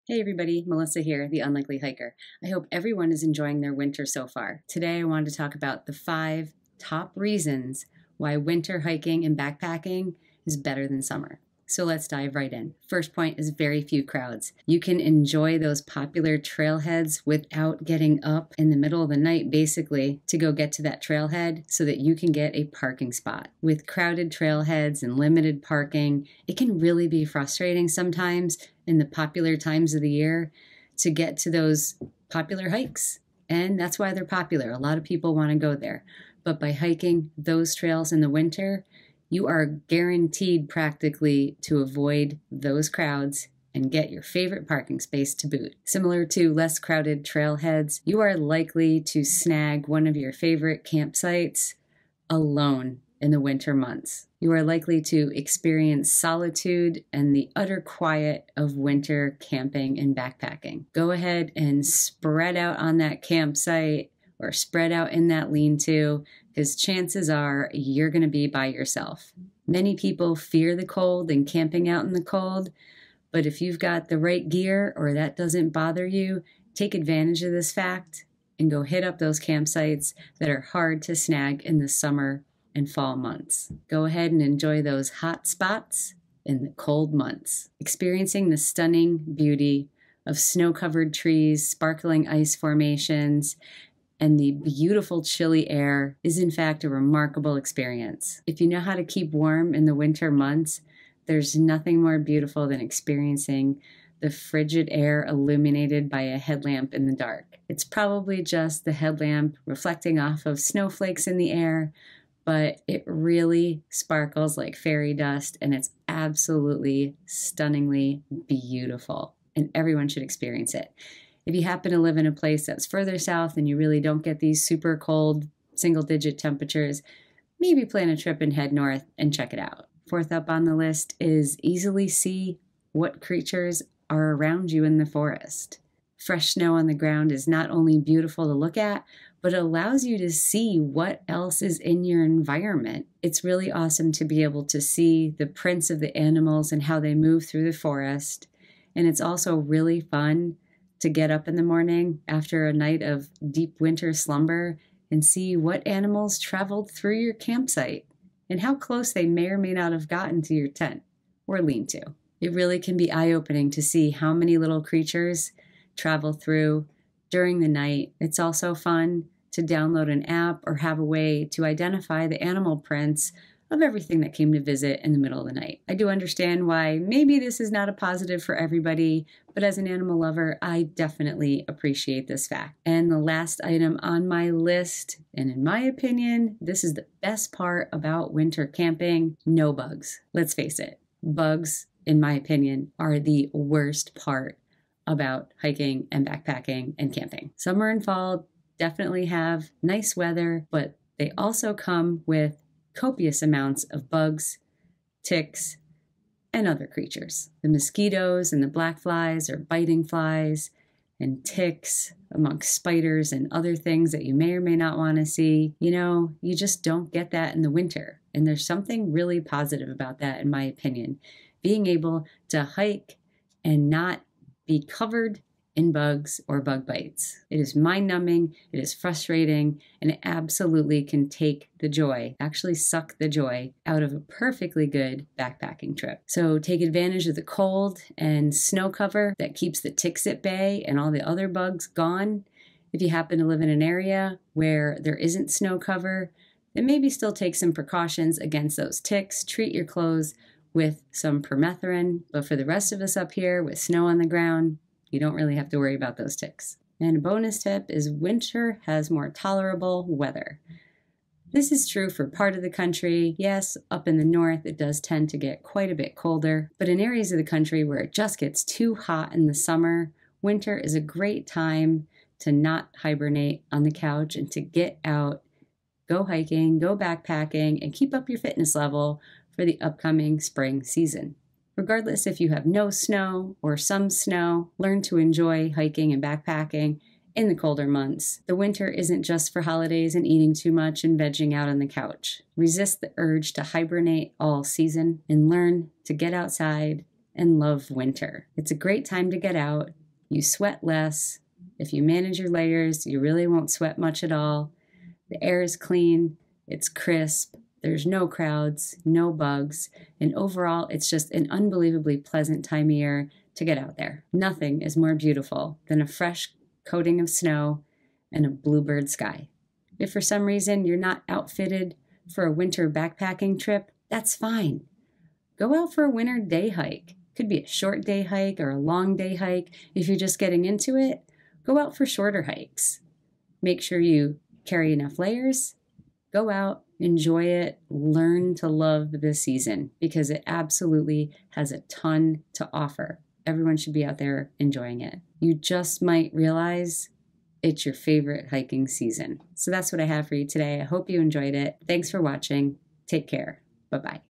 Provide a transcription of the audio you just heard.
Hey everybody, Melissa here, the Unlikely Hiker. I hope everyone is enjoying their winter so far. Today I wanted to talk about the 5 top reasons why winter hiking and backpacking is better than summer. So let's dive right in. First point is very few crowds. You can enjoy those popular trailheads without getting up in the middle of the night, basically, to go get to that trailhead so that you can get a parking spot. With crowded trailheads and limited parking, it can really be frustrating sometimes in the popular times of the year to get to those popular hikes. And that's why they're popular. A lot of people want to go there. But by hiking those trails in the winter, you are guaranteed practically to avoid those crowds and get your favorite parking space to boot. Similar to less crowded trailheads, you are likely to snag one of your favorite campsites alone in the winter months. You are likely to experience solitude and the utter quiet of winter camping and backpacking. Go ahead and spread out on that campsite or spread out in that lean-to, because chances are you're going to be by yourself. Many people fear the cold and camping out in the cold, but if you've got the right gear or that doesn't bother you, take advantage of this fact and go hit up those campsites that are hard to snag in the summer and fall months. Go ahead and enjoy those hot spots in the cold months. Experiencing the stunning beauty of snow-covered trees, sparkling ice formations, and the beautiful chilly air is in fact a remarkable experience. If you know how to keep warm in the winter months, there's nothing more beautiful than experiencing the frigid air illuminated by a headlamp in the dark. It's probably just the headlamp reflecting off of snowflakes in the air, but it really sparkles like fairy dust, and it's absolutely stunningly beautiful, and everyone should experience it. If you happen to live in a place that's further south and you really don't get these super cold single-digit temperatures, maybe plan a trip and head north and check it out. Fourth up on the list is easily see what creatures are around you in the forest. Fresh snow on the ground is not only beautiful to look at, but it allows you to see what else is in your environment. It's really awesome to be able to see the prints of the animals and how they move through the forest. And it's also really fun to get up in the morning after a night of deep winter slumber and see what animals traveled through your campsite and how close they may or may not have gotten to your tent or lean-to. It really can be eye-opening to see how many little creatures travel through during the night. It's also fun to download an app or have a way to identify the animal prints of everything that came to visit in the middle of the night. I do understand why maybe this is not a positive for everybody, but as an animal lover, I definitely appreciate this fact. And the last item on my list, and in my opinion, this is the best part about winter camping: no bugs. Let's face it, bugs, in my opinion, are the worst part about hiking and backpacking and camping. Summer and fall definitely have nice weather, but they also come with copious amounts of bugs, ticks, and other creatures. The mosquitoes and the black flies are biting flies, and ticks amongst spiders and other things that you may or may not want to see. You know, you just don't get that in the winter. And there's something really positive about that, in my opinion. Being able to hike and not be covered in bugs or bug bites. It is mind-numbing, it is frustrating, and it absolutely can take the joy, actually suck the joy out of a perfectly good backpacking trip. So take advantage of the cold and snow cover that keeps the ticks at bay and all the other bugs gone. If you happen to live in an area where there isn't snow cover, then maybe still take some precautions against those ticks. Treat your clothes with some permethrin, but for the rest of us up here with snow on the ground, you don't really have to worry about those ticks. And a bonus tip is winter has more tolerable weather. This is true for part of the country. Yes, up in the north, it does tend to get quite a bit colder, but in areas of the country where it just gets too hot in the summer, winter is a great time to not hibernate on the couch and to get out, go hiking, go backpacking, and keep up your fitness level for the upcoming spring season. Regardless if you have no snow or some snow, learn to enjoy hiking and backpacking in the colder months. The winter isn't just for holidays and eating too much and vegging out on the couch. Resist the urge to hibernate all season and learn to get outside and love winter. It's a great time to get out. You sweat less. If you manage your layers, you really won't sweat much at all. The air is clean, it's crisp, there's no crowds, no bugs, and overall, it's just an unbelievably pleasant time of year to get out there. Nothing is more beautiful than a fresh coating of snow and a bluebird sky. If for some reason you're not outfitted for a winter backpacking trip, that's fine. Go out for a winter day hike. Could be a short day hike or a long day hike. If you're just getting into it, go out for shorter hikes. Make sure you carry enough layers. Go out, enjoy it, learn to love this season because it absolutely has a ton to offer. Everyone should be out there enjoying it. You just might realize it's your favorite hiking season. So that's what I have for you today. I hope you enjoyed it. Thanks for watching. Take care. Bye-bye.